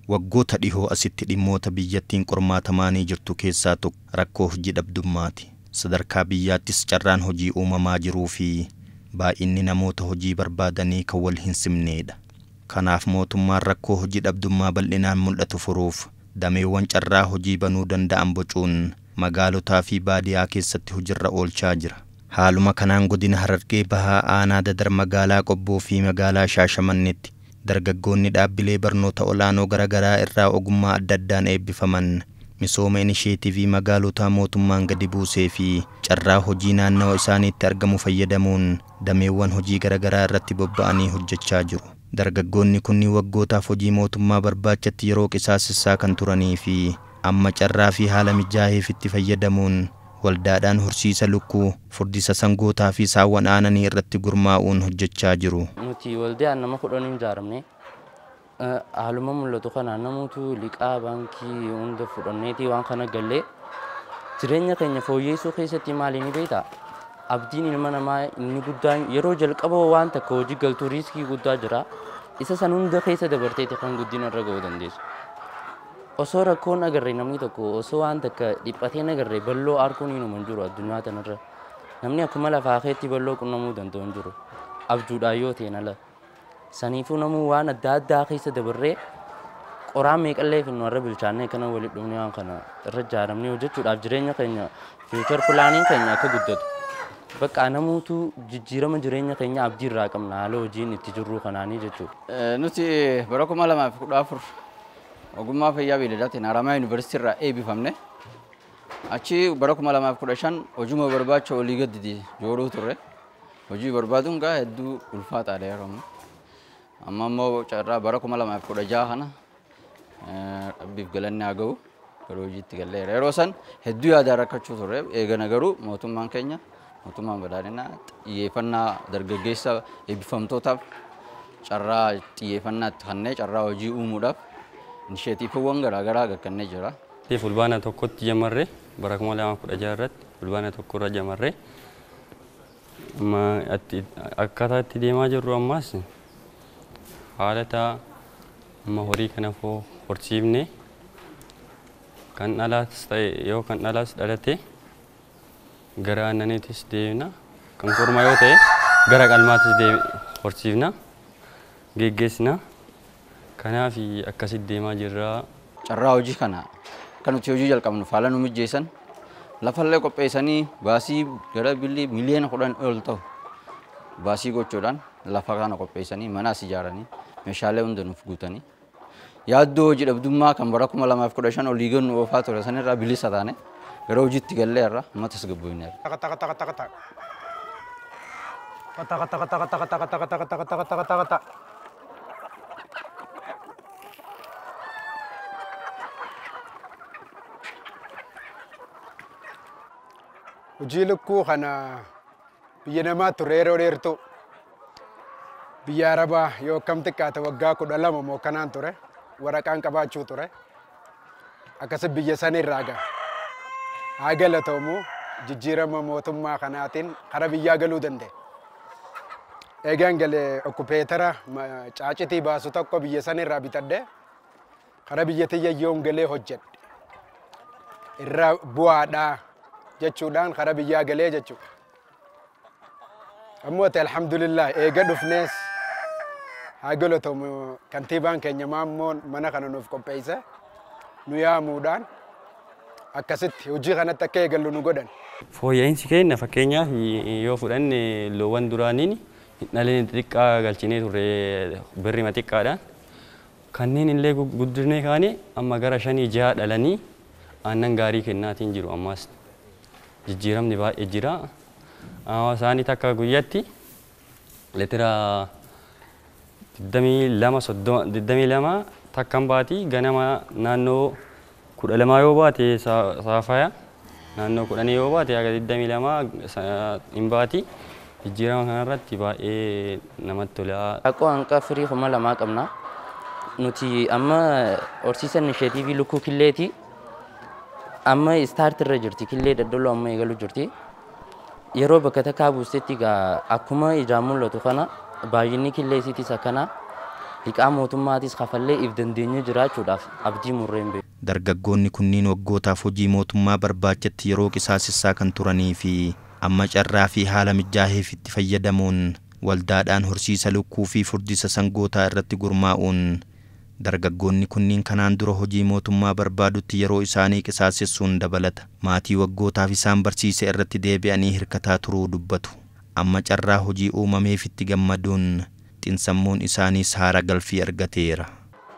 waggoota dhihoo asitti dhimmoota biyyattiin qormaatamaanii jirtu keessaa tokko rakkoo hojii dhabdummaati. Sadarkaa biyyaattis carraan hojii uumamaa jiruu fi baay'inni namoota hojii barbaadanii kan wal hin simneedha. Kanaaf mootummaan rakkoo hojii dhabdummaa bal'inaan mul'atu furuuf dameewwan carraa hojii banuu danda'an bocuun magaalotaa fi baadiyaa keessatti hojiirra oolchaa jira. Haaluma kanaan godina Harargee Bahaa aanaa Dadar magaalaa Qobboo fi magaalaa Shaashamannetti dargaggoonni dhaabbilee barnoota olaanoo garaagaraa irraa ogummaa adda addaan eebbifaman misooma inisheetivii magaalotaa mootummaan gadi buusee fi carraa hojii naannawaa isaaniitti argamu fayyadamuun dameewwan hojii garaagaraa irratti bobba'anii hojjechaa jiru. Dargaggoonni kunniin waggootaaf hojii mootummaa barbaachatti yeroo qisaasessaa kan turanii fi amma carraa fi haala mijaa'eef itti fayyadamuun waldaadhaan horsiisa lukkuu, furdisa sangootaa fi saawwan aananii irratti gurmaa'uun hojjechaa jiru. Nuti waldaan nama kudhaniin ijaaramne haaluma mul'atu kana namoota liqaa baankii hunda fudhanneeti waan kana gallee jireenya keenya fooyyessuu keessatti maali ni beektaa? Abdiin ilma namaa inni guddaan yeroo jalqaba waan takka hojii galtuu riiskii guddaa jira. Isa san hunda keessa dabarteeti kan guddina irra ga'uu dandeessu. Osoo rakkoon agarree namni tokko osoo waan takka dhiphatee agarree balloo arguun inuma hin jiru addunyaa tanarra. Namni akkuma lafaa keetti balloo qunnamuu danda'u hin jiru. Abjuudhaan yoo ta'e ala. Saniifuu namuu waan adda addaa keessa dabarree qoraan meeqallee fi nu irra bilchaannee kana walitti dhufnee waan kana irra ijaaramnee hojjechuudhaaf jireenya keenya fiichar pilaaniin keenya akka guddatu. Bakka namoota jijjiirama jireenya keenya abdii irraa qabna haala hojiin itti jirru kanaanii jechuudha. Nuti bara 2014 ogummaa fayyaa beeladaatiin Haramaa Yuunivarsiitii irraa eebbifamne. Achi bara 2015 hojii barbaacha olii gadi jooruu turre. Hojii barbaaduun gaa hedduu ulfaataadha yeroo ammaa. Amma immoo carraa bara 2016 kana abbiif galanni haa ga'u garuu hojiitti galleera. Yeroo san hedduu yaadaan rakkachuu turre. Eegana garuu mootummaan keenya mootummaan badhaadhinaa xiyyeeffannaa dargaggeessa eebbifamtootaaf carraa xiyyeeffannaa itti kennee carraa hojii uumuudhaaf inisheetiifiiwwan garaagaraa gaggannee jira. Fulbaana tokkotti jamarree bara 2016 irratti fulbaana tokkorra jamarree akkaataa itti deemaa jirru ammaas haalata amma horii kana horsiifne kan dhalaas ta'e yoo kan dhalaas dhalate gara aannaniitis deemna kan kormaa yoo ta'e gara qalmaatis horsiifna geggeessina. Kanaaf akkasitti deemaa jirra. Carraa hojii kana kan nuti hojii jalqabnu faala nu mijeessan lafallee qopheessanii baasii gara bilii miliyoona 10 ol ta'u baasii gochuudhaan lafa kana qopheessanii manaas ijaaranii meeshaalee hunda nuuf guutanii yaaddoo hojii dhabdummaa kan bara 2015 olii gannu oofaa ture sanirraa bilisa taane gara hojiitti galleerra ammas gabboofneerra. Hojii lukkuu kana biyya namaa ture yeroo dheertuu biyya Arabaa yoo akkam xiqqaate waggaa 12 moo kanaan ture waraqaan qabaachuu ture akkasii biyya sanirraa haa galatamu jijjiirama mootummaa kanaatiin hara biyyaa galuu danda'e. Eegaan galee okkupeetara caacitii baasu tokko biyya sanirraa bitadhe hara biyya tiyayyoon galee hojjedhe irra bu'aadhaa jechuudhaan hara biyyaa galee jechuudha. Ammoo ta'e alhamdulillah eega dhufnees haa galatamu kantiibaan keenya maammoon mana kana nuuf qopheesse nu yaamuudhaan akkasitti hojii kanatti akka eegallu nu godhan. Fooyya'insi keenya fakkeenyaaf yoo fudhanne loowwan duraaniin dhaleen xixiqqaa galchinee turre birrima xiqqaadhaan kanneen illee guddinee kaane amma gara 5-6 dhalanii aannan gaarii kennaatiin jiru ammas. Jijjiiramni baay'ee jira. Isaanii takka guyyaatti litira 22 takkan baati ganama naannoo 12 yoo baate saafaya naannoo 10 yoo baate aga 22 hin baati. Jijjiirama kanarratti baay'ee namatti tola. Akkoo hanqa firii 2 qabna. Nuti amma horsiisa inisheetiivii lukkuu killeeti. Amma start irra jirti killee daddaloo amma eegalu jirti. Yeroo bakka takkaa buustetti akkuma ijaan mul'atu kana baay'inni killee isiitis akkana liqaa mootummaatis kafallee if dandeenye jiraachuudhaaf abdii murreen beeku. Dargaggoonni kunniin waggootaaf hojii mootummaa barbaachatti yeroo qisaasessaa kan turanii fi amma carraa fi haala mijaaheef itti fayyadamuun waldaadhaan horsiisa lukkuu fi furdisa sangootaa irratti gurmaa'uun dargaggoonni kunniin kanaan dura hojii mootummaa barbaadutti yeroo isaanii qisaasessuun dabalata maatii waggootaaf isaan barsiise irratti deebi'anii hirkataa turuu dubbatu. Amma carraa hojii uumameef itti gammaduun xinsammuun isaaniis haara galfii argateera.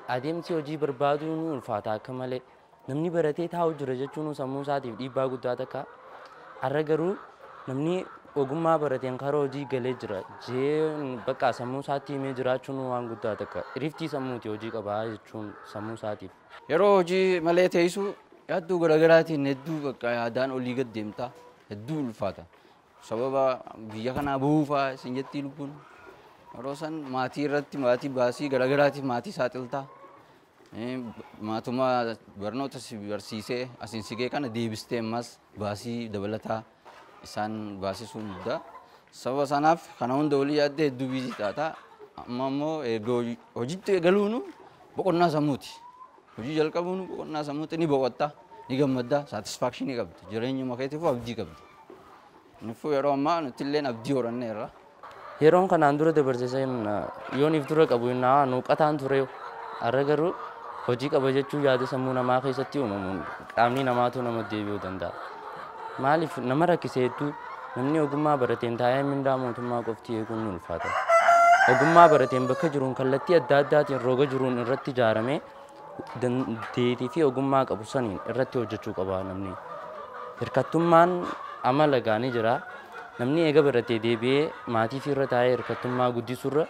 Adeemsi hojii barbaaduu ni ulfaata akka malee namni baratee taa'u jira jechuun sammuu isaatiif dhiibbaa guddaa takka. Har'a garuu namni ogummaa barateen karaa hojii galee jira jee bakka sammuu isaatti himee jiraachuun waan guddaa takka. Riftii sammuuti hojii qabaa jechuun sammuu isaatiif. Yeroo hojii malee teessu yaaddoo garaagaraatiin hedduu bakka yaadaan olii gad deemta hedduu ulfaata. Sababa biyya kanaa buufaa isin jettii lubbuun. Yeroo san maatii irratti maatii baasii garaagaraatiif maatii saaxiltaa. Maatuma barnoota si barsiisee asiin sigee kana deebistee ammas baasii dabalataa isaan baasisuun guddaa. Sababa sanaaf kana hunda olii yaaddee hedduu biizii taata. Amma immoo hojiitti eegaluun boqonnaa sammuuti. Hojii jalqabuun boqonnaa sammuuti ni boqotta, ni gammadda, saatisfaakshinii qabdi. Jireenyuma keetiif abdii qabdi. Nifuu yeroo ammaa nuti illee abdii horanneerra. Yeroon kanaan dura dabarsiisan yoon if dura qabu innaa nuuqataan ture. Har'a garuu hojii qaba jechuun yaada sammuu namaa keessatti uumamuun qaamni namaatu nama deebi'uu danda'a. Maaliif nama rakkisee hedduu namni ogummaa barateen taa'ee mindaa mootummaa qofti eeguun ni ulfaata. Ogummaa barateen bakka jiruun kallattii adda addaatiin roga jiruun irratti ijaaramee dandeettii fi ogummaa qabu saniin irratti hojjechuu qaba namni. Hirkattummaan amala gaanii jira. Namni eega baratee deebi'ee maatii fi irra taa'ee hirkattummaa guddisuurra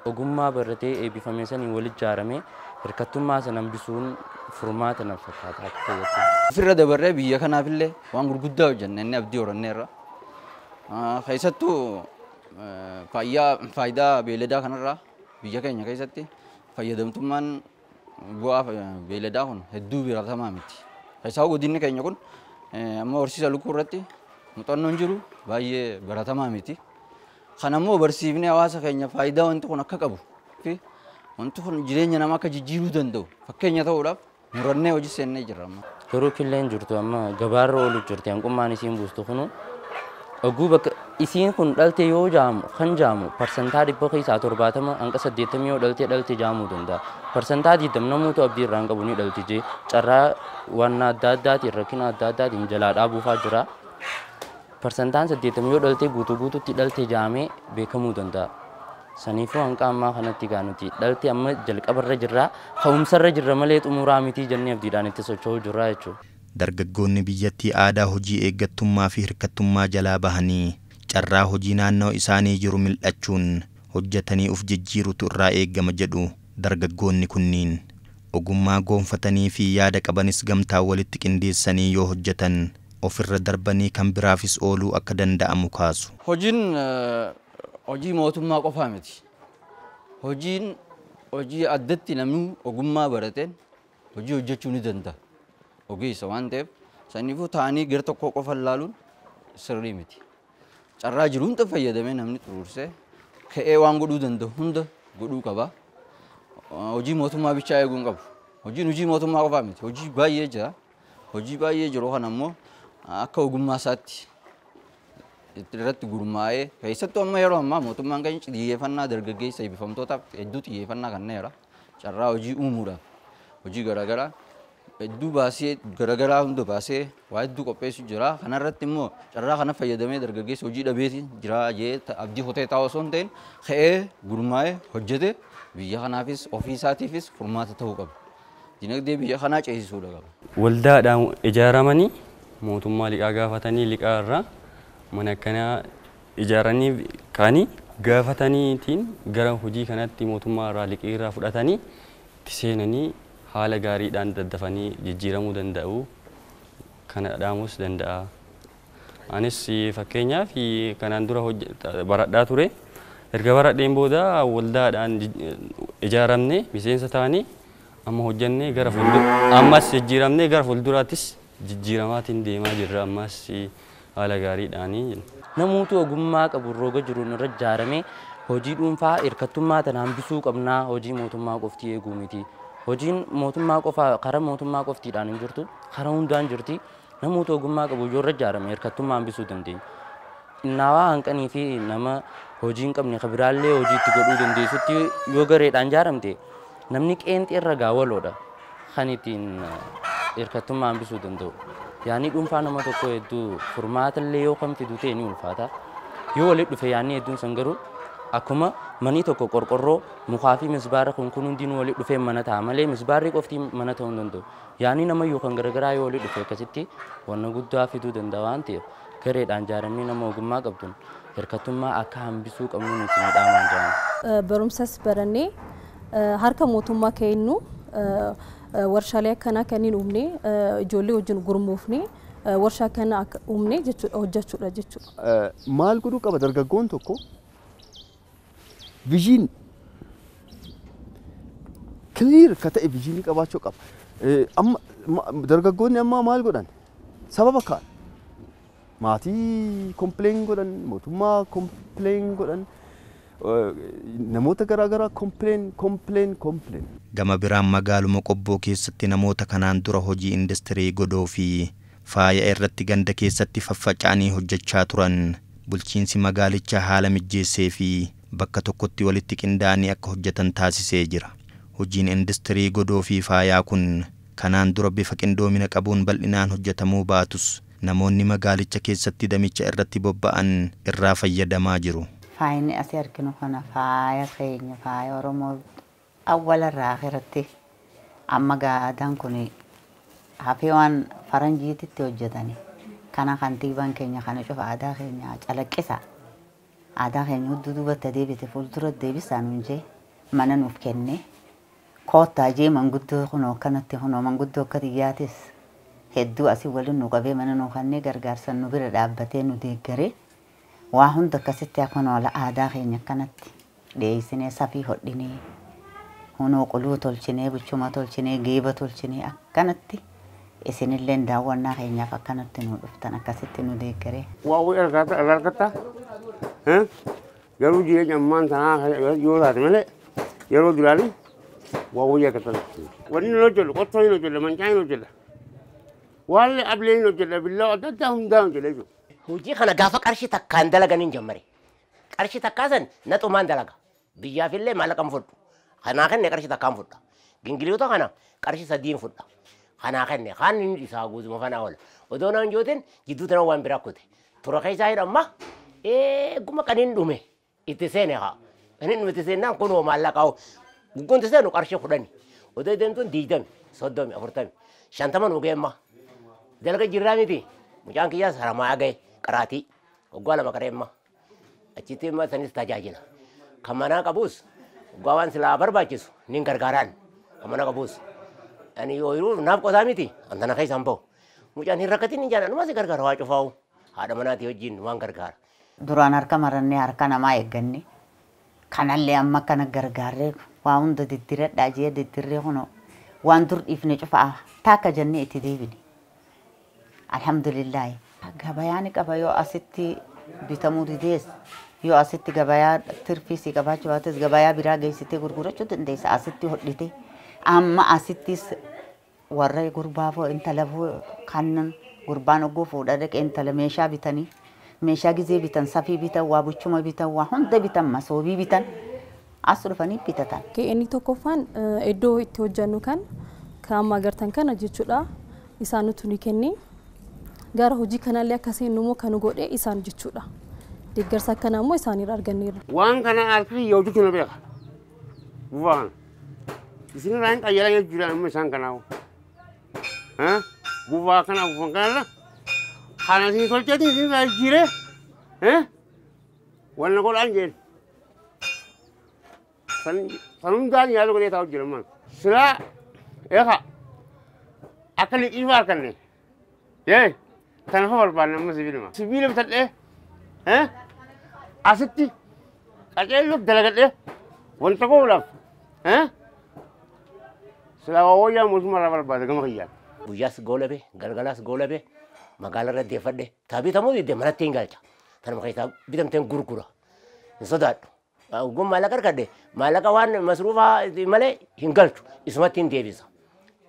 ogummaa baratee eebbifamee saniin wal ijaaramee hirkattummaa sana hambisuun furmaata na fakkaata akka fayyadu. Ofirra dabarree biyya kanaafillee waan gurguddaa hojjenne inni abdii horanneerra. Keessattuu faayidaa beeladaa kanarraa biyya keenya keessatti fayyadamtummaan bu'aa beeladaa kun hedduu baratamaa miti. Keessaa godinni keenya kun amma horsiisa lukkuu irratti muuxannoon jiru baay'ee baratamaa miti. Kanammoo barsiifnee hawaasa keenya faayidaa wanti kun akka qabu fi wanti kun jireenya namaa akka jijjiiruu danda'u fakkeenya ta'uudhaaf murannee hojii seennee jirra. Garuu killeen jirtu amma gabaarra oolu jirti hanqummaan isiin buustu kunu oguu bakka isiin kun dhalte yoo jaamu kan jaamu parsantaa 170 hanga 80 yoo dhalte jaamuu danda'a. Parsantaa 20 namoota abdii irraan qabu ni dhalti jee carraa waan adda addaatiin rakkina adda addaatiin jalaa dhaabuufaa jira. Parsantaan 80 yoo dhalte guutuutti dhalte jaamee beekamuu danda'a. Saniifuu hanqa ammaa kanatti gaanuti dhalte amma jalqabarra jirra ka'umsarra jirra malee xumuraa miti jennee abdiidhaan itti socho'uu jirra jechuudha. Dargaggoonni biyyattii aadaa hojii eeggattummaa fi hirkattummaa jalaa bahanii carraa hojii naannoo isaanii jiru mil'achuun hojjetanii uf jijjiirutu irraa eegama jedhu dargaggoonni kunniin ogummaa goonfatanii fi yaada qabanis gamtaa walitti qindeessanii yoo hojjetan ofirra darbanii kan biraafis ooluu akka danda'amu kaasu. Hojiin hojii mootummaa qofaa miti. Hojii addatti namni ogummaa barateen hojii hojjechuu ni danda'a. Ogeessa waan ta'eef saniifuu taa'anii gara tokko qofa ilaaluun sirrii miti. Carraa jiru hunda fayyadamee namni xuruursee ka'ee waan godhuu danda'u hunda godhuu qaba. Hojii mootummaa bichaa eeguu hin qabu. Hojiin hojii mootummaa qofaa miti. Hojii baay'ee jira. Hojii baay'ee jiru kan ammoo akka ogummaa isaatti irratti gurmaa'ee keessattuu amma yeroo ammaa mootummaan keenya xiyyeeffannaa dargaggeessa eebbifamtootaaf hedduu xiyyeeffannaa kenneera. Carraa hojii uumuudhaaf hojii garaagaraa hedduu baasee garaagaraa hunda baasee waa hedduu qopheessu jira. Kanarratti immoo carraa kana fayyadamee dargaggeessa hojii dhabeetiin jira jee abdii hotee taa'u osoo hin ta'in ka'ee gurmaa'ee hojjete biyya kanaafis ofii isaatiifis furmaata ta'uu qaba. Dinagdee biyya kanaa ceesisuudha qaba. Waldaadhaan ijaaramanii mootummaa liqaa gaafatanii liqaa irraa mana akkanaa ijaaranii kaanii gaafataniitiin gara hojii kanatti mootummaa irraa liqii irraa fudhatanii itti seenanii haala gaariidhaan daddafanii jijjiiramuu danda'u kana dhaamus danda'a. Anis fakkeenyaaf kanaan dura baradhaa ture. Erga baradheen booda waldaadhaan ijaaramnee miseensa ta'anii amma hojjannee gara fuuldura ammas jijjiiramnee gara fuulduraattis jijjiiramaatiin deemaa jirra ammas haala gaariidhaanii. Namoota ogummaa qabu roga jiruun irra ijaaramee hojii dhuunfaa hirkattummaa tan hambisuu qabnaa hojii mootummaa qoftii eeguu miti. Hojiin mootummaa qofaa karaa mootummaa qoftiidhaan hin jirtu karaa hundaan jirti. Namoota ogummaa qabu yoo irra ijaarame hirkattummaa hambisuu dandeenya. Innaawaa hanqanii fi nama hojii hin qabne kabiraallee hojii itti godhuu dandeessutti yoo gareedhaan ijaaramte namni qeenxee irra gaawwaloodha kan ittiin hirkattummaa hambisuu danda'u. Yaani dhuunfaa nama tokko hedduu furmaatallee yoo kan fidu ta'e ni ulfaata. Yoo walitti dhufe yaanni hedduun san garuu akkuma manii tokko qorqorroo mukaa fi misbaara kun hundinuu walitti dhufee mana ta'a malee misbaarri qofti mana ta'uu hin danda'u. Yaani nama yookaan garagaraa yoo walitti dhufe akkasitti wanna guddaa fiduu danda'a waan ta'eef gareedhaan ijaaramee nama ogummaa qabduun hirkattummaa akka hambisuu qabnuun itti midhaamaan jiran. Barumsas barannee harka mootummaa kennu warshaalee akkanaa kanneen uumnee ijoollee wajjin gurmuufnee warshaa kana uumnee hojjechuudha jechuudha. Maal godhuu qaba dargaggoon tokko viizhin clear ka ta'e viizhinii qabaachuu qaba. Dargaggoonni amma maal godhan sababa kaan maatii kompileen godhan mootummaa kompileen godhan namoota garaagaraa kompileen. Gama biraan magaaluma Qobboo keessatti namoota kanaan dura hojii industirii godoo fi faaya irratti ganda keessatti faffaca'anii hojjechaa turan bulchiinsi magaalichaa haala mijeessee fi bakka tokkotti walitti qindaa'anii akka hojjetan taasisee jira. Hojiin industirii godoo fi faayaa kun kanaan dura bifa qindoomina qabuun bal'inaan hojjetamuu baatus namoonni magaalicha keessatti damicha irratti bobba'an irraa fayyadamaa jiru. Faayini asii arginu kana faaya keenya faaya Oromoo awwalarraa akhiratti amma gaadaan kun hafee waan faranjiititti hojjetani. Kana kantiibaan keenya kana cufa aadaa keenya calaqqisa. Aadaa keenya hudduu duubatti deebite fuuldura deebisaa nuun jee mana nuuf kenne. Koottaa jee manguddoo kunoo kanatti kunoo manguddoo akka xiyyaatis hedduu asii waliin nu qabee mana nuu kannee gargaarsan nu bira dhaabbatee nu deeggaree waa hunda akkasitti kunoo aadaa keenya akkanatti dhiyeessinee safii hodhinee kunoo quluu tolchinee buchuma tolchinee geeba tolchinee akkanatti isinillee daawwannaa keenyaaf akkanatti nu dhuftan akkasitti nu deeggaree. Waa argata garuu jireenya ammaan tanaa yoo taate malee yeroo duraanii waa argatan. Wanni nu hojjellu qottoo hin hojjelle mancaa hin hojjelle. Waan ablee hin hojjelle billaa adda addaa hundaa hojjelle jechuudha. Hojii kana gaafa qarshii takkaan dalagan hin jammare. Qarshii takkaa san naxumaan dalaga. Biyyaafillee maallaqa hin fudhu. Kanaa kenne qarshii takkaan fudha. Gingiliyoota kana qarshii sadiin fudha. Kanaa kenne kaan inni isaa guutuma fanaa oola. Odoo naan jootin jidduu tana waan biraa kute. Tura keessaa hidhamma eeguma qaniin dhume itti seene haa. Qaniin dhume itti seennaan kunoo maallaqa hoo. Guggoon seenu qarshii kudhani. Odoo deemtuun 20, 30, 40, 50 nu geemma. Dalaga jirraa miti. Mucaan kiyyaas haramaa gahe qaraatii waggaa lama qareemma. Achitti immoo sanis tajaajila. Kan manaa qabus waggaa waan silaa barbaachisu nin gargaaraan kan mana qabus. Ani yoo naaf qotaa miti antana keessa hin bahu. Mucaan hin rakkatin hin jaalladhu maasi gargaara waa cufaa'u. Haadha manaatii wajjin waan gargaara. Duraan harka marannee harka namaa eegganne kanallee amma kana gargaarree waa hunda diddiradhaa jee diddirree kunoo waan dur dhiifne cufaa taakka jennee itti deebine. Alhamdulillah. Gabayaan qaba yoo asitti bitamuu didees yoo asitti gabayaa tirfiisii qabaachuu baates gabayaa biraa geessitee gurgurachuu dandeessa asitti hodhite amma asittis warra gurbaafoo intalafoo kannan gurbaan oggoo fuudha dhaqee intala meeshaa bitanii meeshaa gizee bitan safii bitan waa buchuma bitan waa hunda bitan masoobii bitan as dhufanii bitatan. Inni tokkoffaan iddoo itti hojjannu kan amma agartan kana jechuudha isaan nuti ni kenni. Gara hojii kanallee akkasiin numoo kan godhe isaan jechuudha. Deeggarsa akkanaa immoo isaaniirra arganneerra. Waan kana alfi yoo hojjetu na beeka. Bufaan. Isin irraa hin qayyara jira amma isaan kanaa. Bufaa kana bufaan kanarra kana isin tolcheeti isin irraa jire. Wanna godhaan jeen. Sanumdaan yaadu godhee taa'u jira man. Silaa eeka akka liqii arganne. Kan hawal baan nama sibiiluma. Sibiila bitadhee asitti qaceellu dalagadhee wanta goolaaf silaa wayyaa mootummaa irraa barbaade gama kiyyaan. Guyyaas goolabe galgalaas goolabe magaalaa irra deeffadhe taa bitamuu didde manatti hin galcha. Tanuma keessaa bitamteen gurgura hin sodaadhu. Ogum maallaqa argadde maallaqa waan masruufaa malee hin galchu isumatti hin deebisa.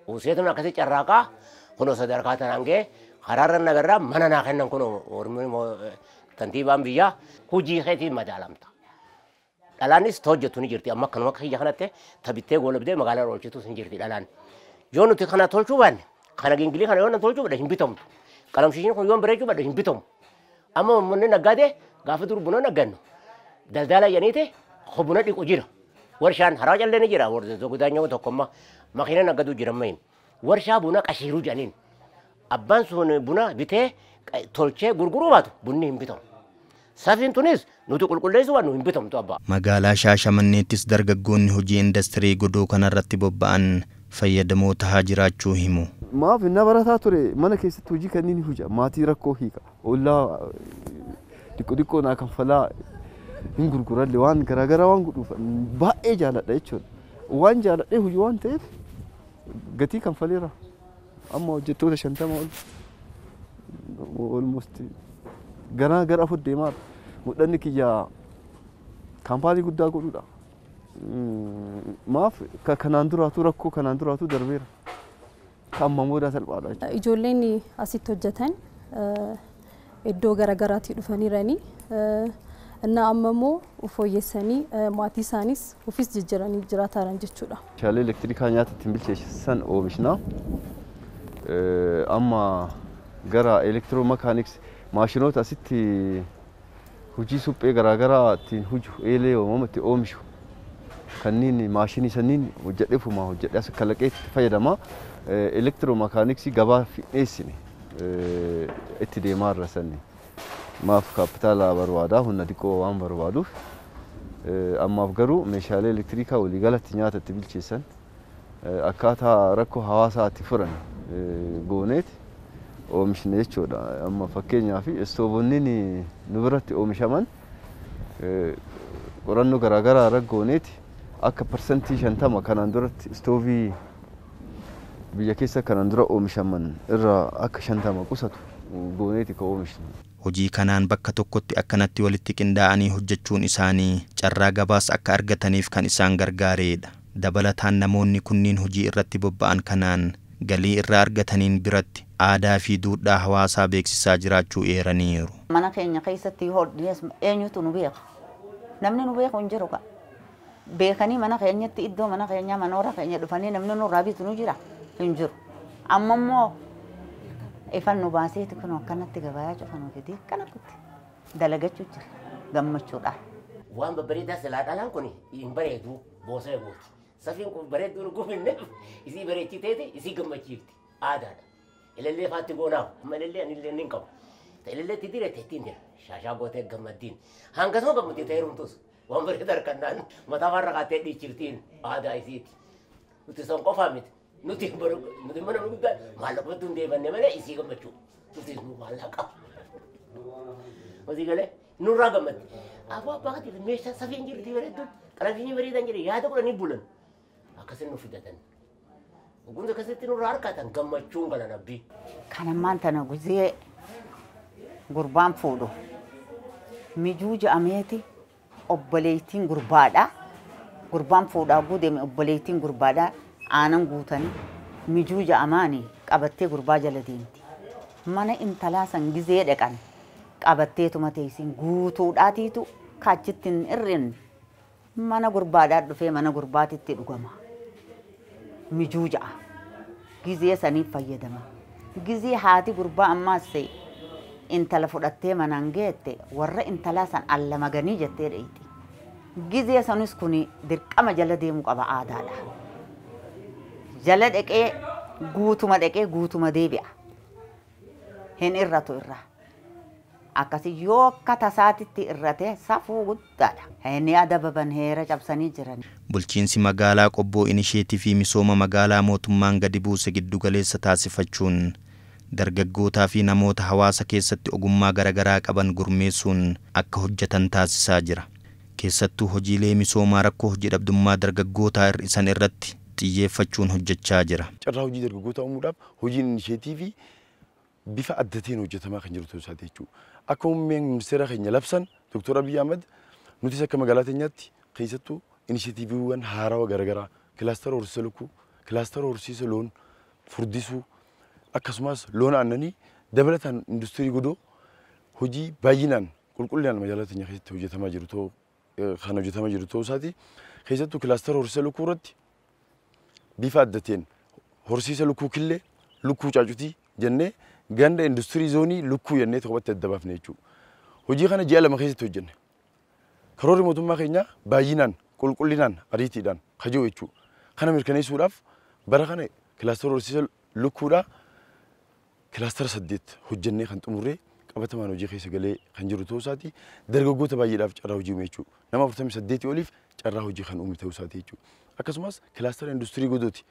Useetun akkasii carraaqaa kunoo sadarkaa tanaan ga'e karaarra nagarraa mana naa kennan kunoo kantiibaan biyyaa hojii keetiin madaalamta. Dhalaanis hojjetu ni jirti amma akkanuma kiyya kanatti tabittee goolabdee magaalaa oolchitus hin jirti dhalaan. Yoo nuti kana tolchuu baanne kana gingilii kana yoo na tolchuu badhe hin bitamtu. Qalamshiishiin kun yoo bareechuu badhe hin bitamu. Amma uummanni naggaadee gaafa dur buna naggannu daldala yaniite buna dhiqu jira. Warshaan haraa callee ni jira. Gudaanyoo tokkommaa makiina naggaduu jira mayin. Warshaa buna qashiiruu jedhaniin. Abbaan sun buna bitee tolchee gurguruu baatu bunni hin bitamu. Safiin tunis nuti qulqulleessu waan nu hin bitamtu abbaa. Magaalaa Shaashamanneettis dargaggoonni hojii industirii godoo kanarratti bobba'an fayyadamoo tahaa jiraachuu himu. Maaf na barataa ture mana keessatti hojii kanneen hojja maatii rakkoo hiika. Ollaa diqqoo naa kanfalaa hin gurguralle waan garaagaraa waan godhuuf baay'ee jaaladha jechuudha. Waan jaaladhee hojii waan ta'eef gatii kanfaleera. Amma hojjettoota 50 almost gara afur deemaa mudhanni kiyya kaampaanii guddaa godhuudha. Maaf kanaan duraatu rakkoo kanaan duraatu darbeera. Kan mamoodaa salphaadha. Ijoolleen asitti hojjetan iddoo garaagaraatti dhufaniiranii እና አመሞ ፎየሰኒ ማቲሳኒስ ኦፊስ ጅጅራኒ ጅራታራን ጀቹዳ ሻለ ኤሌክትሪክ ኛት ትምልቼሰን ኦሚሽና አማ ገራ ኤሌክትሮ ሜካኒክስ ማሽኖት አሲቲ ሁጂ ሱጴ ገራገራ ቲን ሁጁ ኤሌ ወመት ኦሚሹ ከኒን ማሽኒ ሰኒን ወጀደፉማ ወጀደ ያስከለቀት ፈየደማ ኤሌክትሮ ሜካኒክስ ገባ ፊኔስኒ እቲ ደማረሰኒ maaf kaapitaalaa barbaada humna xiqqoo waan barbaaduuf ammaaf garuu meeshaalee elektiriikaa walii galatti nyaata itti bilcheessan akkaataa rakkoo hawaasaatti furan gooneeti oomishne jechuudha. Amma fakkeenyaaf istoobonni nu biratti oomishaman qorannoo garaagaraa irra gooneeti akka parsantii 50 kanaan duratti istoobii biyya keessa kanaan dura oomishaman irraa akka 50 qusatu gooneeti ka oomishne. Hojii kanaan bakka tokkotti akkanatti walitti qindaa'anii hojjechuun isaanii carraa gabaas akka argataniif kan isaan gargaareedha. Dabalataan namoonni kunniin hojii irratti bobba'an kanaan galii irraa argataniin biratti aadaa fi duudhaa hawaasaa beeksisaa jiraachuu eeraniiru. Mana keenya keessatti hodhiis eenyutu nu beeka? Namni nu beeku hin jiru ka. Beekanii mana keenyatti iddoo mana keenyaa manoora keenya dhufanii namni nurraa bitu nu jira hin jiru. Amma immoo ifan nu baaseeti kun akkanatti gabayaa cufanu fidii kanatti dalagachuu jira gammachuudha. Waan babbareedaa silaa dhalaan kun hin bareedu boosee gooti. Safiin kun bareedduu gufinne isii bareechiteeti isii gammachiifti aadaadha. Ilaallee faatti goonaaf amma ilaallee ani illee nin qabu. Ilaallee itti diree ittiin jira shaashaa gootee gammaddiin hanga soo gammaddee ta'ee rumtus waan bareedaa harkannaan mataa farra kaatee dhiichirtiin aadaa isiiti. Nuti son qofaa miti. Nuti mana guddaa maallaqa hedduun deebanne malee isii gammachuu nuti nu maallaqa. Hojii galee nurraa gammadde. Aboo abbaa katiif meeshaa safiin jirti bareedduun qalamshiinii bareedan jedhe yaada godhanii bulan akkasiin nu fidatan. Oguunsa akkasitti nurraa harkatan gammachuun gala nabbii. Kana maantana guzee gurbaan fuudhu mijuu ja'ameeti obboleettiin gurbaadha. Gurbaan fuudhaa guudeeme obboleettiin gurbaadha. Aanan guutanii mijuu ja'amaanii qabattee gurbaa jala deemti. Mana intalaa san gizee dhaqan qabatteetuma teessin guutuudhaatiitu kaachitti hin irreen mana gurbaadhaa dhufee mana gurbaatitti dhugama. Mijuu ja'a. Gizee saniif fayyadama. Gizee haati gurbaa ammaas intala fudhattee manaan geette warra intalaa san allamaganii jettee dheeyti. Gizee sanis kuni dirqama jala deemuu qaba aadaadha. Jala dhaqee guutuma deebi'a. Hin irratu irra. Akkasi yoo akka tasaatitti irrate safuu guddaadha. Inni adababan heera cabsanii jiran. Bulchiinsi magaalaa Qobboo inisheetii fi misooma magaalaa mootummaan gadi buuse giddu galeessa taasifachuun dargaggootaa fi namoota hawaasa keessatti ogummaa garaagaraa qaban gurmeessuun akka hojjetan taasisaa jira. Keessattuu hojiilee misoomaa rakkoo hojii dhabdummaa dargaggootaa hir'isan irratti xiyyeeffachuun hojjechaa jira. Carraa hojii dargaggoota uumuudhaaf hojiin inisheetii fi bifa addatiin hojjetamaa kan jiru ta'uu isaati jechuudha. Akka muummeen ministeera keenya labsan Dr. Abiy Ahmed nuti akka magaalaa teenyaatti keessattuu inishitiiviiwwan haarawaa garaagaraa kilaastara horsiisa lukkuu kilaastara horsiisa loon furdisuu akkasumas loon aannanii dabalataan industirii godoo hojii baay'inaan qulqullinaan magaalaa teenya keessatti hojjetamaa jiru ta'uu isaati keessattuu kilaastara horsiisa lukkuu irratti bifa adda ta'een horsiisa lukkuu killee lukkuu caacutii jennee ganda industirii zoonii lukkuu jennee tokkotti adda baafne jechuudha. Hojii kana ji'a lama keessatti hojjenne. Karoorri mootummaa keenyaa baay'inaan qulqullinaan ariitiidhaan kajoo jechuudha. Kana mirkaneessuudhaaf bara kana kilaastara horsiisa lukkuudhaa kilaastara 8 hojjennee kan xumurree qabatamaan hojii keessa galee kan jiru ta'uu isaati. Dargaggoota baay'eedhaaf carraa hojii uume jechuudha. Nama 48 oliif carraa hojii kan uume ta'uu isaati jechuudha. Akkasumas kilaastara industirii godooti.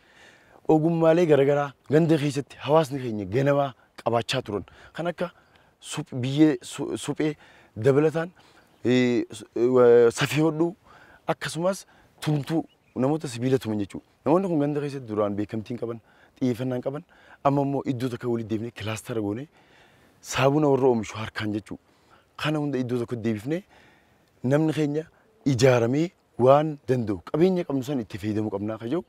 Ogummaalee garaagaraa ganda keessatti hawaasni keenya ganamaa qabaachaa turan kan akka biyyee suphee dabalataan safii hodhuu akkasumas tumtuu namoota sibiila tuman jechuudha. Namoonni kun ganda keessatti duraan beekamtiin qaban xiyyeeffannaan qaban amma immoo iddoo takka walitti deebinee kilaastara goonee saabuna warra oomishu harkaan jechuudha. Kana hunda iddoo tokko deebifnee namni keenya ijaaramee waan danda'u qabeenya qabnu san itti fayyadamuu qabnaa kajoo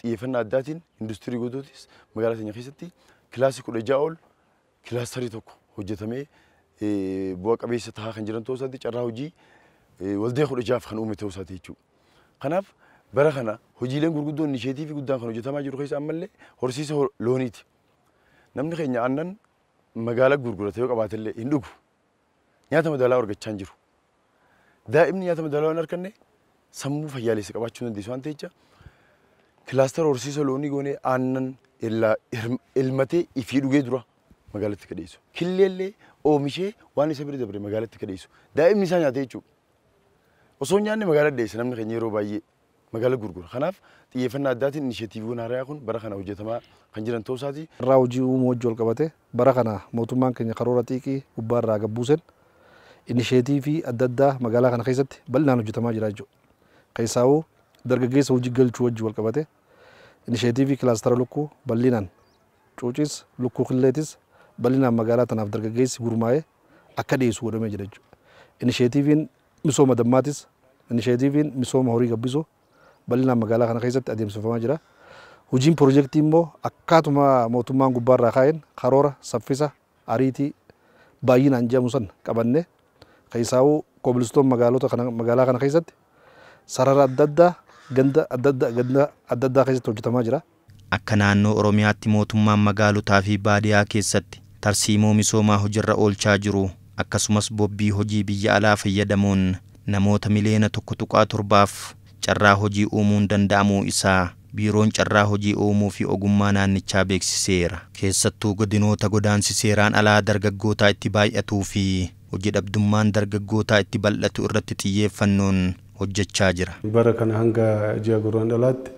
xiyyeeffannaa addaatiin industirii godootis magaalaa keenya keessatti kilaasii 16 ol kilaastarii tokko hojjetamee bu'a qabeessa tahaa kan jiran ta'uu isaati carraa hojii waldee 16 kan uume ta'uu isaati jechuudha. Kanaaf bara kana hojiileen gurguddoon inishetiivii guddaan kan hojjetamaa jiru keessa ammallee horsiisa looniiti. Namni keenya aannan magaalaa gurgurata yoo qabaatellee hin dhugu. Nyaata madaalaa argachaa hin jiru. Daa'imni nyaata madaalaa hin arganne sammuu fayyaalessa qabaachuu dandeessu waan ta'eef kilaastara horsiisa loonii goonee aannan ilmatee ifii dhugee dura magaalatti kadheessu. Killeellee oomishee waan isa bira dabre magaalatti kadheessu. Daa'imni isaa nyaatee jechuudha. Osoo nyaanne magaalaa dheesse namni keenya yeroo baay'ee magaalaa gurgura. Kanaaf xiyyeeffannaa addaatiin inishetiiviiwwan haaraa kun bara kana hojjetamaa kan jiran ta'uu isaati. Irraa hojii uumuu wajjin wal qabate bara kana mootummaan keenya karoora xiiqii gubbaa irraa gabbuusen inishetiivii adda addaa magaalaa kana keessatti bal'inaan hojjetamaa jira jechuudha. Keessaawuu dargaggeessa hojii galchuu wajjin wal qabate inishetiivii kilaastara lukkuu bal'inaan cuucis lukkuu killeetis bal'inaan magaalaa tanaaf dargaggeessi gurmaa'ee akka dhiyeessu godhamee jira jechuudha. Inishetiiviin misooma dammaatis inishetiiviin misooma horii gabbisuu bal'inaan magaalaa kana keessatti adeemsifamaa jira. Hojiin piroojeektii immoo akkaatuma mootummaan gubbaarraa kaa'een karoora saffisa ariitii baay'inaan jedhamu san qabannee keessaawuu kobilistoon magaalaa kana keessatti sarara adda addaa ganda adda addaa keessatti hojjetamaa jira. Akka naannoo Oromiyaatti mootummaan magaalotaa fi baadiyyaa keessatti tarsiimoo misoomaa hojiirra oolchaa jiru akkasumas bobbii hojii biyya alaa fayyadamuun namoota miliyoona 1.7 carraa hojii uumuun danda'amuu isaa biiroon carraa hojii uumuu fi ogummaa naannichaa beeksiseera. Keessattuu godinoota godaansi seeraan alaa dargaggootaa itti baay'atuu fi hojii dhabdummaan dargaggootaa itti bal'atu irratti xiyyeeffannoon hojjechaa jira. Bara kana hanga ji'a guraandhalaatti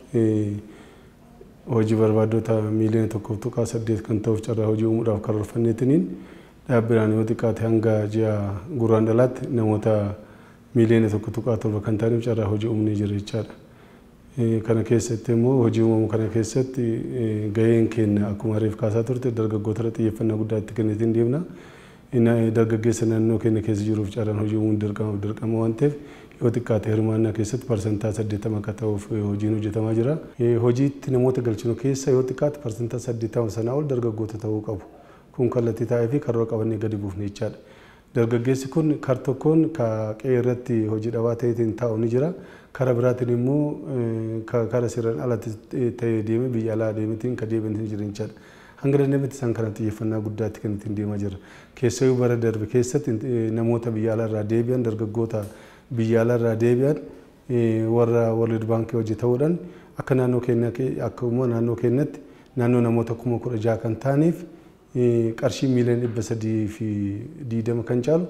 hojii barbaaddota miliyoona 1.8 kan ta'uuf carraa hojii uumuudhaaf karoorfanneetiniin dhaabbileen yoo xiqqaate hanga ji'a guraandhalaatti namoota miliyoona 1.7 kan ta'aniif carraa hojii uumnee jira jechaadha. Kana keessatti immoo hojii uumamuu kana keessatti gaheen keenya akkuma reef kaasaa turte dargaggoota irratti xiyyeeffannaa guddaa itti kennitiin deemna. Dargaggeessa naannoo keenya keessa jiruuf carraan hojii uumuun dirqama waan ta'eef yoo xiqqaate hirmaannaa keessatti parsantaa 80 akka ta'uuf hojiin hojjetamaa jira. Hojiitti namoota galchinu keessa yoo xiqqaate parsantaa 80 sanaa ol dargaggoota ta'uu qabu. Kun kallattii taa'ee fi karoora qabannee gadi buufne jechaadha. Dargaggeessi kun kar tokkoon qe'ee irratti hojii dhabaa ta'eetiin taa'u ni jira. Kara biraatiin immoo kara seeraan alatti ta'ee deeme biyya alaa deemeetiin kan deebiin jiran jechaadha. Hanga dandeenyetti isaan kana xiyyeeffannaa guddaatti kan ittiin deemaa jira. Keessaayyuu bara darbe keessatti namoota biyya alaa irraa deebi'an dargaggoota biyya alaa irraa deebi'an warra World Bank hojjetamuudhaan akka naannoo keenya akkuma naannoo keenyatti naannoo namoota 16,000 kan ta'aniif qarshii miliyoona 320 kan caalu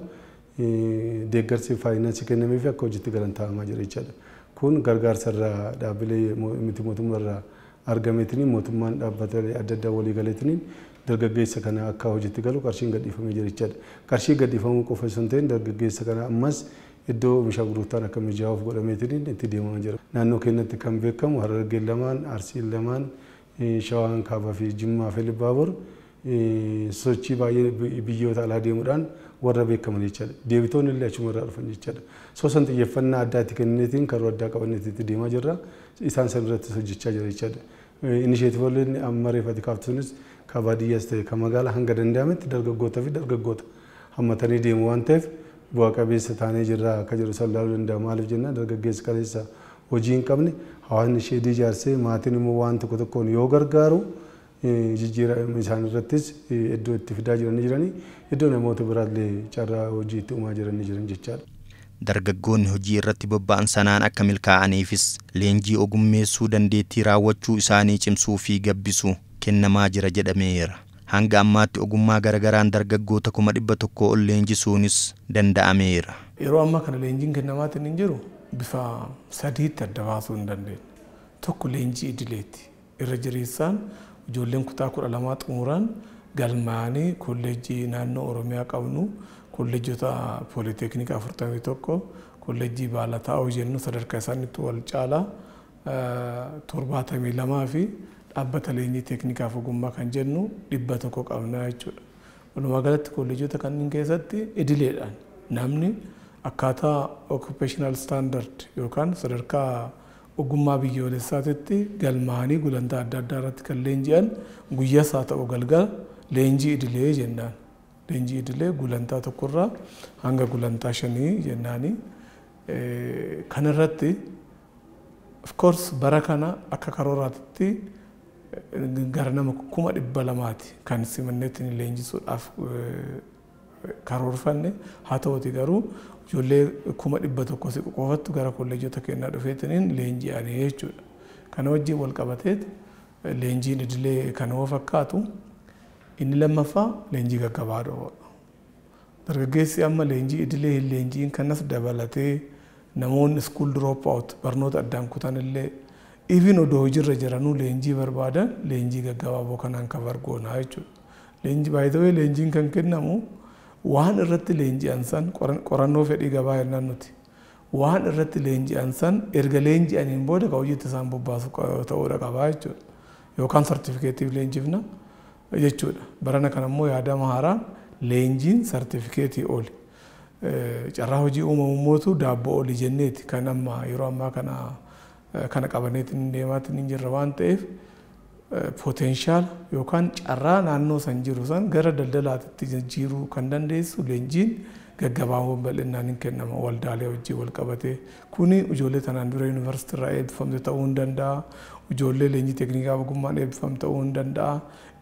deeggarsi faayinaansii kennameef akka hojiitti galan taa'amaa jira jechaadha. Kun gargaarsa irraa dhaabbilee miti mootummaa irraa argameetiniin mootummaan dhaabbataalee adda addaa walii galeetiniin dargaggeessa kana akka hojiitti galu qarshiin gadhiifamee jira jechaadha. Qarshii gadhiifamuu qofa osoo hin ta'in dargaggeessa kana ammas iddoo oomisha gurgurtaan akka mijaa'uuf godhameetiniin itti deemamaa jira. Naannoo keenyatti kan beekamu Harargeen lamaan, Arsiin lamaan, Shawaan Kaabaa fi Jimmaa fi Ilbaabor sochii baay'ee biyyoota alaa deemuudhaan warra beekaman jechaadha. Deebitoonni illee achuma irraa dhufan jechaadha. Sosan xiyyeeffannaa addaatti kennineetiin karoo addaa qabanneetti deemaa jirra. Isaan san irratti hojjechaa jira jechaadha. Inisheetiivoonni amma reeffati kaaftuunis ka baadiyyaas ta'e ka magaalaa hanga danda'ametti dargaggootaa fi dargaggoota hammatanii deemu waan ta'eef bu'aa qabeessa taanee jirra akka jiru sallaaluu danda'a. Maaliif jennaan dargaggeessi kaleessa hojii hin qabne hawaasni ishee ijaarsee maatiin immoo waan tokko tokkoon yoo gargaaru jijjiirama isaan irrattis iddoo itti fidaa jiranii iddoo namoota biraallee carraa hojii itti uumaa jiran jechaadha. Dargaggoonni hojii irratti bobba'an sanaan akka milkaa'aniifis leenjii ogummeessuu dandeettii raawwachuu isaanii cimsuu fi gabbisuu kennamaa jira jedhameera. Hanga ammaatti ogummaa garagaraan dargaggoota 100 ol leenjisuunis danda'ameera. Yeroo ammaa kana leenjiin kennamaatiin hin jiru bifa sadiitti adda baasuu hin dandeenye. Tokko leenjii idileeti. Irra jireessaan ijoolleen kutaa 12 xumuraan galmaanii kolleejjii naannoo Oromiyaa qabnu kolleejjota pooliteeknikaa 41 kolleejjii baalataa jennu sadarkaa isaaniitti wal caalaa 72 fi dhaabbata leenjii teeknikaaf ogummaa kan jennu 100 qabna jechuudha. Walumaa galatti kolleejjota kanneen keessatti idileedhaan namni akkaataa occupational standard yookaan sadarkaa ogummaa biyyoolessaatti galmaanii gulantaa adda addaa irratti kan leenji'an guyyaas haa ta'u galgala leenjii idilee jennaan. Leenjii idilee gulantaa tokkorraa hanga gulantaa 5 jennaani. Kan irratti of course bara kana akka karooraatti gara nama 200,000 kan simanneetiin leenjisuudhaaf karoorfanne haa ta'uti garuu ijoollee 100,000 qofattu gara kolleejjota kennaa dhufeetiin leenji'anii jechuudha. Kana wajjin wal qabateet leenjiin idilee kan oo fakkaatu inni lammaffaa leenjii gaggabaadha. Dargaggeessi amma leenjii idilee hin leenjiin kanas dabalatee namoonni school drop out barnoota addaan kutan illee even odoo hojiirra jiranuu leenjii barbaadan leenjii gaggabaaboo kanaan kan bargoonaa jechuudha. Leenjii baay'ee leenjiin kan kennamu waan irratti leenji'an san qorannoo fedhii gabaa jennaan nuti. Waan irratti leenji'an san erga leenji'aniin booda ka hojiitti isaan bobbaasu ta'uudha qabaa jechuudha. Yookaan sartifikeetiif leenjifna jechuudha. Barana kana immoo yaadama haaraan leenjiin sartifikeetii oli. Carraa hojii uumamummoota daabboo oli jenneeti kan amma yeroo ammaa kana qabaneetiin deemaatiin hin jirre waan ta'eef potenshaal yookaan carraa naannoo san jiru san gara daldalaatti jijjiiruu kan dandeessu leenjiin gaggabaawwan bal'inaan hin kennama waldaalee hojii wal qabatee kuni ijoollee tanaan dura yuunivarsiitii irraa eebbifamte ta'uu hin danda'a. Ijoollee leenjii teeknikaa ogummaan eebbifamte ta'uu hin danda'a.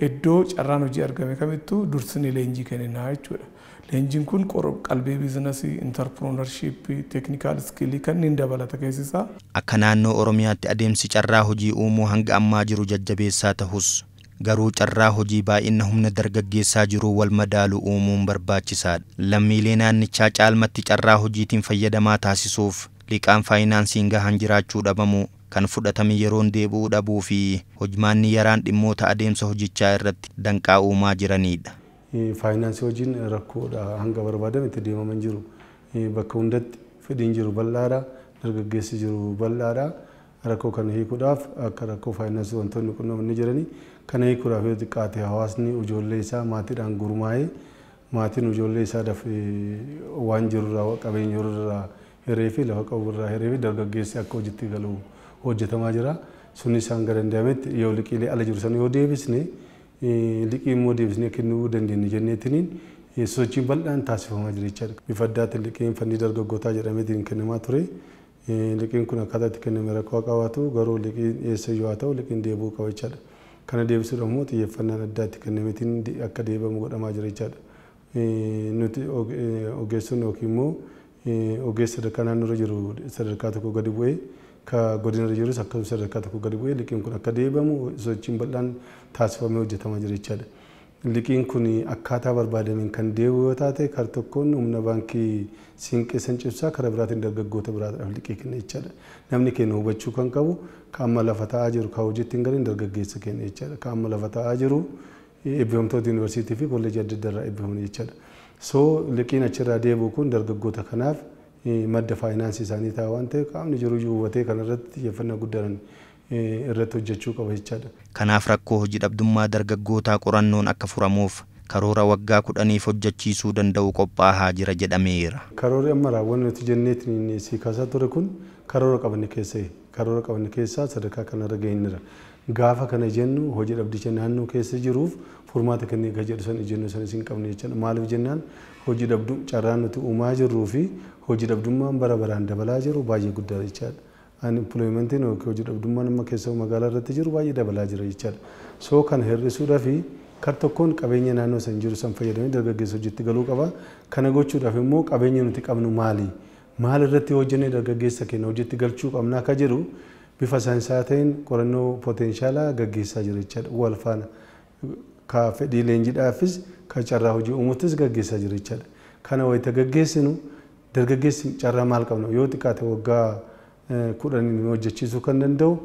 Iddoo carraan hojii argame kamittuu dursanii leenjii kenninaa jechuudha. Leenjiin kun qalbii biizinasii, intarpiroonarshiippii, teeknikaal iskiilii kanneen dabalata keessisaa. Akka naannoo Oromiyaatti adeemsi carraa hojii uumuu hanga ammaa jiru jajjabeessaa ta'us garuu carraa hojii baay'ina humna dargaggeessaa jiru wal madaalu uumuun barbaachisaadha. Lammiilee naannichaa caalmatti carraa hojiitiin fayyadamaa taasisuuf liqaan faayinaansiin gahaan jiraachuu dhabamu kan fudhatame yeroon deebi'uu dhabuu fi hojmaanni yaraan dhimmoota adeemsa hojichaa irratti danqaa uumaa jiranidha. Faayinaansii hojiin rakkoodha hanga barbaadame itti deemaman jiru. Bakka hundatti fedhiin jiru bal'aadha, dargaggeessi jiru bal'aadha. Rakkoo kana hiikuudhaaf akka rakkoo faayinaansii wantoonni qunnamanii jiranii kana hiikuudhaaf yoo xiqqaate hawaasni ijoollee isaa maatiidhaan gurmaa'ee maatiin ijoollee isaa waan jirurraa qabeenya jirurraa hiree fi lafa qaburraa hiree fi dargaggeessi akka hojiitti galu hojjetamaa jira. Sunni isaan gara danda'ametti yoo liqiilee ala jiru sana yoo deebisne liqii immoo deebisnee kennuu dandeenya jenneetiniin sochiin bal'aan taasifamaa jira jechaadha. Bifa addaatiin liqiin fannii dargaggootaa jedhameetiin kennamaa ture. Liqiin kun akkaataa itti kenname rakkoo qabaatu garuu liqiin eessa yoo haa ta'u liqiin deebi'uu qaba jechaadha. Kana deebisuudhaaf immoo xiyyeeffannaan addaa itti kennameetiin akka deebi'amu godhamaa jira jechaadha. Nuti ogeessonni yookiin immoo ogeessa sadarkaa naannoorra jiru sadarkaa tokko gadi bu'ee ka godinarra jirus akkasuma sadarkaa tokko gadi bu'ee liqiin kun akka deebi'amu sochiin bal'aan taasifamee hojjetamaa jira jechaadha. Liqiin kun akkaataa barbaadameen kan deebi'u yoo taate kar tokkoon humna baankii siinqee san cibsaa karaa biraatiin dargaggoota biraadhaaf liqii kenna jechaadha. Namni keenya hubachuu kan qabu kan amma lafa taa'aa jiru kan hojiitti hin galiin dargaggeessa kenna jechaadha. Kan amma lafa taa'aa jiru eebbifamtoota yuunivarsiitii fi kolleejii adda addaa irraa eebbifaman jechaadha. So liqiin achirraa deebi'u kun dargaggoota kanaaf madda faayinaansii isaanii ta'a waan ta'eef qaamni jiru hubatee kanarratti xiyyeeffannaa guddaan irratti hojjechuu qaba jechaadha. Kanaaf rakkoo hojii dhabdummaa dargaggootaa qorannoon akka furamuuf karoora waggaa 10 hojjechiisuu danda'u qophaa'aa jira jedhameera. Karoorri amma raawwanni nuti jenneetiin si kaasaa ture kun karoora qabanne keessaa sadarkaa kanarra ga'inira. Gaafa kana jennu hojii dhabdicha naannoo keessa jiruuf furmaata kennee ka jedhu san ejjennoo san isin qabne jechuudha. Maaliif jennaan hojii dhabduu carraan nuti uumaa jirruu fi hojii dhabdummaan bara baraan dabalaa jiru baay'ee guddaa jechaadha. Unemploymentiin hojii dhabdummaan amma keessa magaalaa irratti jiru baay'ee dabalaa jira jechaadha. So kan hir'isuudhaaf kar tokkoon qabeenya naannoo san jiru san fayyadamee dargaggeessa hojiitti galuu qaba. Kana gochuudhaaf immoo qabeenya nuti qabnu maali? Maal irratti hojjennee dargaggeessa keenya hojiitti galchuu qabna akka jedhu bifa saayinsaa ta'een qorannoo poteenshaalaa gaggeessaa jira jechaadha. Wal faana ka fedhii leenjiidhaafis ka carraa hojii uumuuttis gaggeessaa jira jechaadha. Kana wayita gaggeessinu dargaggeessi carraa maal qabna yoo xiqqaate waggaa 10 hojjechiisuu kan danda'u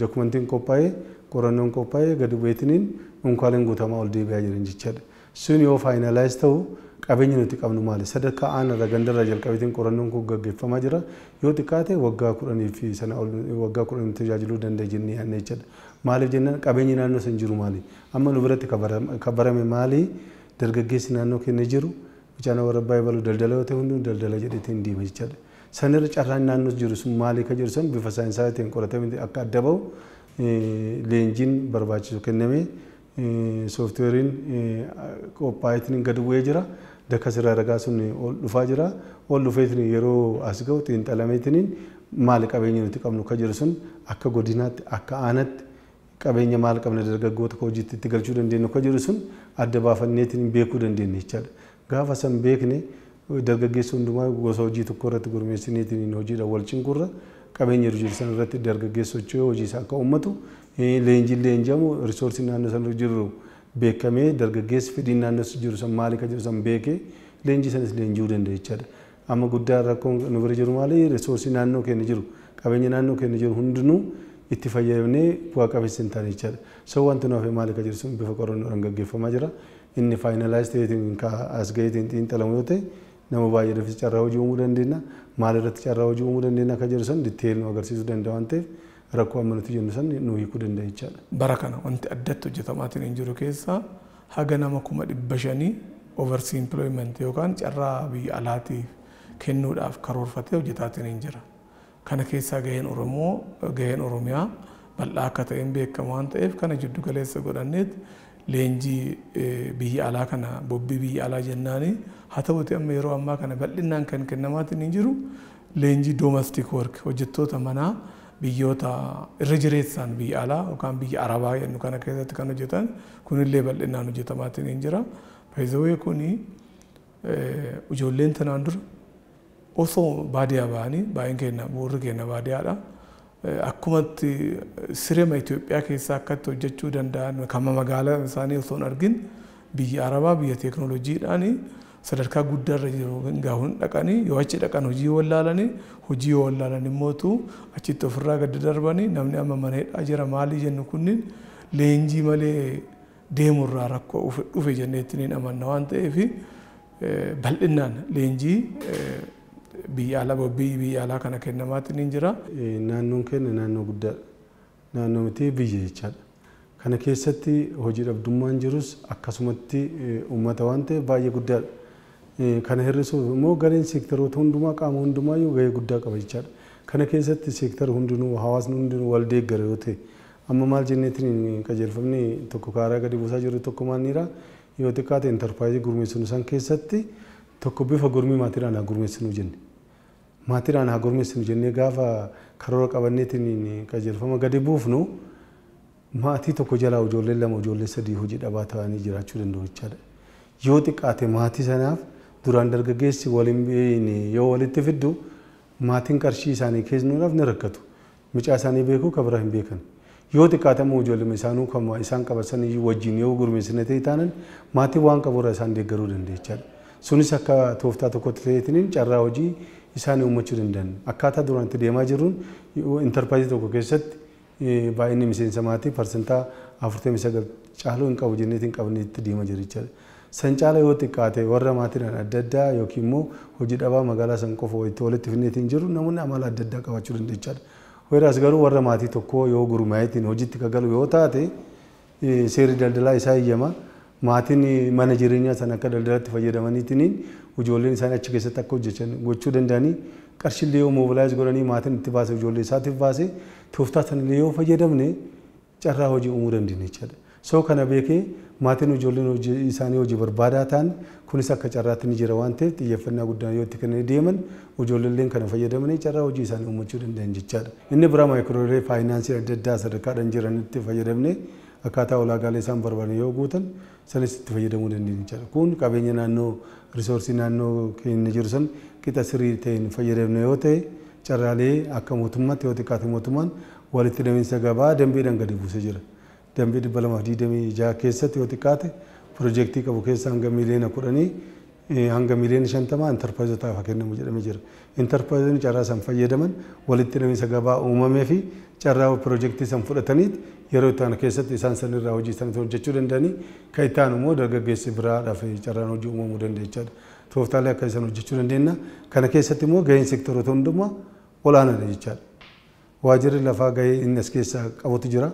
dokumentiin qophaa'ee qorannoon qophaa'ee gadi bu'eetiniin dhunkaaleen guutamaa ol deebi'aa jiran jechaadha. Sun yoo faayinaalaayiz ta'u qabeenya nuti qabnu maali? Sadarkaa aanarra gandarra jalqabeetiin qorannoon kun gaggeeffamaa jira. Yoo xiqqaate waggaa 10 fi sana ol waggaa 10 tajaajiluu danda'a jennee yaadne jechaadha. Maaliif jennaan qabeenyi naannoo san jiru maali? Amma nu biratti ka barame maali? Dargaggeessi naannoo keenya jiru bichaana warra baay'ee balu daldala yoo ta'e hunduu daldala jedheetiin deema jechaadha. Sanirra carraan naannoo jiru sun maali ka jiru san bifa saayinsaa ta'een qoratamee akka adda bahu leenjiin barbaachisu kennamee sooftiweeriin qophaa'eetiin gadi bu'ee jira. Dakka sirraa ragaa sun ol dhufaa jira. Ol dhufeetiin yeroo as ga'u xiinxalameetiin maali qabeenya nuti qabnu ka jiru sun akka godinaatti akka aanaatti qabeenya maal qabna dargaggoota hojiitti itti galchuu dandeenyu ka jiru sun adda baafanneetiin beekuu dandeenya jechaadha. Gaafa san beekne dargaggeessa hundumaa gosa hojii tokko irratti gurmeessineetiin hojiidha wal cinqurra qabeenya hojii san irratti dargaggeessa socho'ee hojii isaa akka uummatu leenjiin leenjamu riisoorsiin naannoo san jiru beekamee dargaggeessi fedhiin naannoo jiru san maali ka jiru san beekee leenjii sanis leenji'uu danda'a jechaadha. Amma guddaa rakkoon nu bira jiru maali riisoorsii naannoo keenya jiru qabeenya naannoo keenya jiru hundinuu itti fayyadamnee bu'aa qabeessa hin taane jechaadha. So wanti nu hafe maali ka jiru sun bifa qorannoodhaan gaggeeffamaa jira. Inni faayinaalaayiz ta'eetiin as ga'eetiin xiinxalamu yoo ta'e nama baay'eedhaafis carraa hojii uumuu dandeenya. Maal irratti carraa hojii uumuu dandeenya akka jiru san ditteeel nu agarsiisuu danda'a waan ta'eef rakkoo amma nuti jennu san nu hiikuu danda'a jechaadha. Bara kana wanti addatti hojjetamaatiin hin jiru keessaa haga nama 500,000 oversee employment yookaan carraa biyya alaatiif kennuudhaaf karoorfatee hojjetaatiin hin jira. Kana keessaa gaheen Oromiyaa bal'aa akka ta'een beekama waan ta'eef kana jiddu galeessa godhanneet leenjii biyya alaa kana bobbii biyya alaa jennaani haa ta'uti amma yeroo ammaa kana bal'inaan kan kennamaatiin hin jiru leenjii domestic work hojjettoota manaa biyyoota irra jireessaan biyya alaa yookaan biyya arabaa jennu kana keessatti kan hojjetan kunillee bal'inaan hojjetamaatiin hin jira. Faayidawee kuni ijoolleen tanaan dura osoo baadiyyaa ba'anii baay'een keenya bu'uurri keenya baadiyyaadha. Akkumatti sirema Itoophiyaa keessaa akkatti hojjechuu danda'an kan magaalaa isaanii osoo hin argin biyya arabaa biyya teekinooloojiidhaan sadarkaa guddaarra jiru gahuun dhaqanii yoo achi dhaqan hojii wallaalanii hojii yoo wallaalan immootu achitti ofirraa gadi darbanii namni amma mana hidhaa jira maalii jennu kunniin leenjii malee deemurraa rakkoo dhufe jenneettiin hin amanna waan ta'eef bal'inaan leenjii biyya alaa bobbii biyya alaa kana kennamaatiin hin jira. Naannoon keenya naannoo guddaadha. Naannoo miti biyya jechaadha. Kana keessatti hojii dhabdummaan jirus akkasumatti uummata waan ta'eef baay'ee guddaadha. Kana hir'isuuf immoo gareen seektaroota hundumaa qaama hundumaayyuu gahee guddaa qaba jechaadha. Kana keessatti seektara hundinuu hawaasni hundinuu wal deeggara yoo ta'e amma maal jenneetiin qajeelfamni tokko karaa gadi buusaa jiru tokko maalniidha yoo xiqqaate intarpiraayizii gurmeessinu san keessatti tokko bifa gurmii maatiidhaan haa gurmeessinu jenne. Maatiidhaan haa gurmeessinu jennee gaafa karoora qabanneetiin qajeelfama gadi buufnu maatii tokko jalaa ijoollee 2 ijoollee 3 hojii dhabaa ta'anii jiraachuu danda'u jechaadha. Yoo xiqqaate maatii sanaaf duraan dargaggeessi waliin yoo walitti fiddu maatiin qarshii isaanii kennuudhaaf ni rakkatu. Mucaa isaanii beekuu kan biraa hin beekan. Yoo xiqqaate immoo ijoollee isaanii kan isaan qabatanii wajjin yoo gurmeessine ta'e taanan maatii waan qaburraa isaan deeggaruu danda'a jechaadha. Sunis akka tooftaa tokkotti ta'eetiin carraa hojii isaanii uumachuu danda'an. Akkaataa duraan itti deemaa jiruun intarpiraayizii tokko keessatti baay'inni miseensa maatii parsentaa 49 caaluu hin qabu jenneetiin qabnee itti deemaa jira jechaadha. San caala yoo xiqqaate warra maatiidhaan adda addaa yookiin immoo hojii dhabaa magaalaa san qofa walitti finneetiin jiru namoonni amala adda addaa qabaachuu danda'u jechaadha. Whereas garuu warra maatii tokkoo yoo gurmaayetiin hojiitti kagalu yoo taate seerri daldalaa isaa eeyyama. Maatiin mana jireenyaa sana akka daldalatti fayyadamaniitiin ijoolleen isaanii achi keessatti akka hojjetan gochuu danda'anii qarshillee yoo mobilaayiz godhanii maatiin itti baase ijoollee isaatiif baase tooftaa sanillee yoo fayyadamne carraa hojii uumuu dandeenya jechuudha. So kana beekee maatiin ijoolleen isaanii hojii barbaadaa ta'an kunis akka carraatti ni jira waan ta'eef xiyyeeffannaa guddaan yoo itti kennanii deeman ijoolleen kana fayyadamanii carraa hojii isaanii uumachuu danda'an jechuudha. Inni biraa maayikiroolee faayinaansii adda addaa sadarkaadhaan jiranitti fayyadamne akkaataa ulaagaalee isaan barbaadan yoo guutan sanis itti fayyadamuu dandeenya jechuudha. Kun qabeenya naannoo risoorsii naannoo keenya jiru san qixa sirrii ta'een fayyadamne yoo ta'e carraalee akka mootummaatti yoo xiqqaate mootummaan walitti hidhamiinsa gabaa dambiidhaan gadi buusee jira. Dambii 226 keessatti yoo xiqqaate piroojeektii qabu keessa hanga miiliyoona 10 hanga miiliyoona 50 intarpiraayizotaaf haa kennamu jedhamee jira. Intarpiraayizoonni carraa san fayyadaman walitti hidhamiinsa gabaa uumamee fi carraa piroojeektii san fudhataniit yeroo itti aanu keessatti isaan sanirraa hojii sana hojjechuu danda'anii kan itti aanu immoo dargaggeessi biraadhaaf carraan hojii uumamuu danda'a jechuudha. Tooftaalee akka isaan hojjechuu dandeenya. Kana keessatti immoo gaheen sektoroota hundumaa olaanaadha jechuudha. Waajirri lafaa gahee inni as keessaa qabutu jira.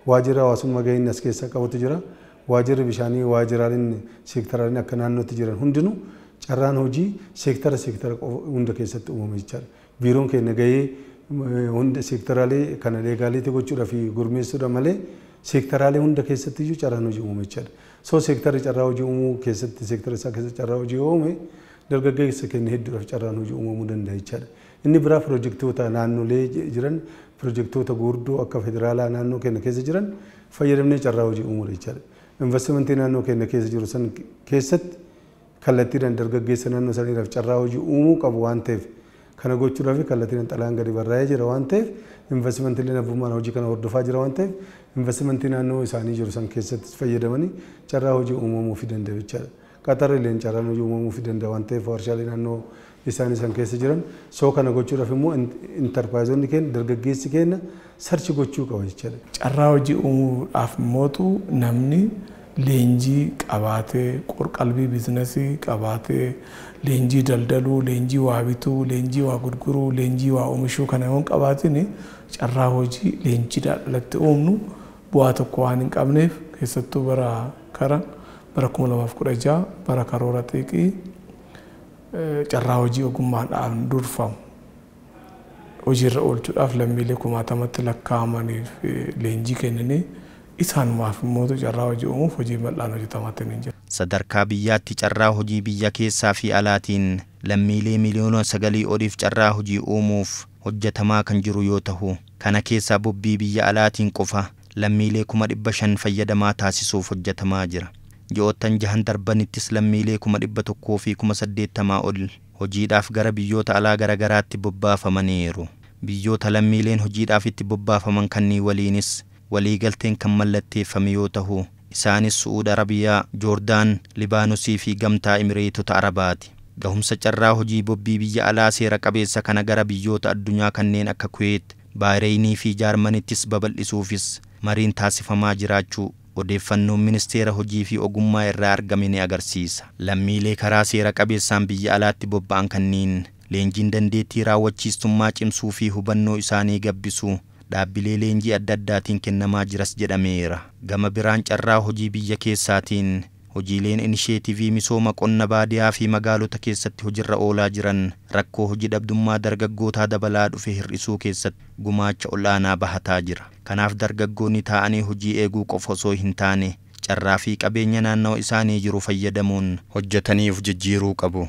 Waajirri hawaasummaa gahee inni as keessaa qabutu jira. Waajirri bishaanii waajiraaleen seektaraaleen akka naannootti jiran hundinuu carraan hojii seektara hunda keessatti uumame jechuudha. Biiroon keenya gahee hunda seektaraalee kana leegaaliitii gochuudhaa fi gurmeessuudha malee seektaraalee hunda keessatti iyyuu carraan hojii uumame jechuudha. So seektarri carraa hojii uumuu keessatti seektara isaa keessatti carraa hojii uume dargaggeessa keenya hedduudhaaf carraan hojii uumamuu danda'a jechuudha. Inni biraa piroojeektoota naannolee jiran piroojeektoota gurguddoo akka federaalaa naannoo keenya keessa jiran fayyadamnee carraa hojii uumuudha jechuudha. Investimentii naannoo keenya keessa jiru san keessatti kallattiidhaan dargaggeessa naannoo saniidhaaf carraa hojii uumuu qabu waan ta'eef kana gochuudhaaf kallattiin xalaan gadi barraa'ee jira waan ta'eef investimentiin abbummaan hojii kana hordofaa jira waan ta'eef investimentii naannoo isaanii jiru san keessatti fayyadamanii carraa hojii uumamuu fi danda'u jechuudha. Qaxarriileen carraan hojii uumamuu fi danda'u waan ta'eef warshaalee naannoo isaanii san keessa jiran soo kana gochuudhaaf immoo intarpiraayizoonni keenya dargaggeessi keenya sarchi gochuu qaba jechuudha. Carraa hojii uumuudhaaf mootu namni leenjii qabaatee qorqalbii biizinasii qabaatee leenjii daldaluu, leenjii waa bituu, leenjii waa gurguruu, leenjii waa oomishuu kana yoo qabaatin carraa hojii leenjii alatti uumnu bu'aa tokko waan hin qabneef keessattuu bara 2016 bara karoora xiiqii carraa hojii ogummaadhaan durfamu hojiirra oolchuudhaaf lammiilee 10,000tti lakkaa'amaniif leenjii kennanii isaanumaaf immoo carraa hojii uumuuf hojii bal'aan hojjetamaa jira. Sadarkaa biyyaatti carraa hojii biyya keessaa fi alaatiin lammiilee miliyoona 9 oliif carraa hojii uumuuf hojjetamaa kan jiru yoo ta'u kana keessaa bobbii biyya alaatiin qofa lammiilee 500,000 fayyadamaa taasisuuf hojjetamaa jira. Ji'oottan 6 darbanittis lammiilee 100,000 fi 80,000 ol hojiidhaaf gara biyyoota alaa garagaraatti bobbaafamaniiru. Biyyoota lammiileen hojiidhaaf itti bobbaafaman kanneen waliinis waliigalteen kan mallatteeffame yoo ta'u isaanis Su'uud Arabiyaa, Joordaan, Libaanosii fi Gamtaa Imireetota Arabaati. Gahumsa carraa hojii bobbii biyya alaa seera qabeessa kana gara biyyoota addunyaa kanneen akka Kuweet, Baahireenii fi Jaarmanittis babal'isuufis mariin taasifamaa jiraachuu odeeffannoon ministeera hojii fi ogummaa irraa argame ni agarsiisa. Lammiilee karaa seera qabeessaan biyya alaatti bobba'an kanneen leenjiin dandeettii raawwachiistummaa cimsuu fi hubannoo isaanii gabbisuu dhaabbilee leenjii adda addaatiin kennamaa jiras jedhameera. Gama biraan carraa hojii biyya keessaatiin hojiileen inisheetivii misooma qonna baadiyaa fi magaalota keessatti hojiirra oolaa jiran rakkoo hojii dhabdummaa dargaggootaa dabalaa dhufe hir'isuu keessatti gumaacha olaanaa bahataa jira. Kanaaf dargaggoonni taa'anii hojii eeguu qofa osoo hin taane carraa fi qabeenya naannoo isaanii jiru fayyadamuun hojjetaniif jijjiiruu qabu.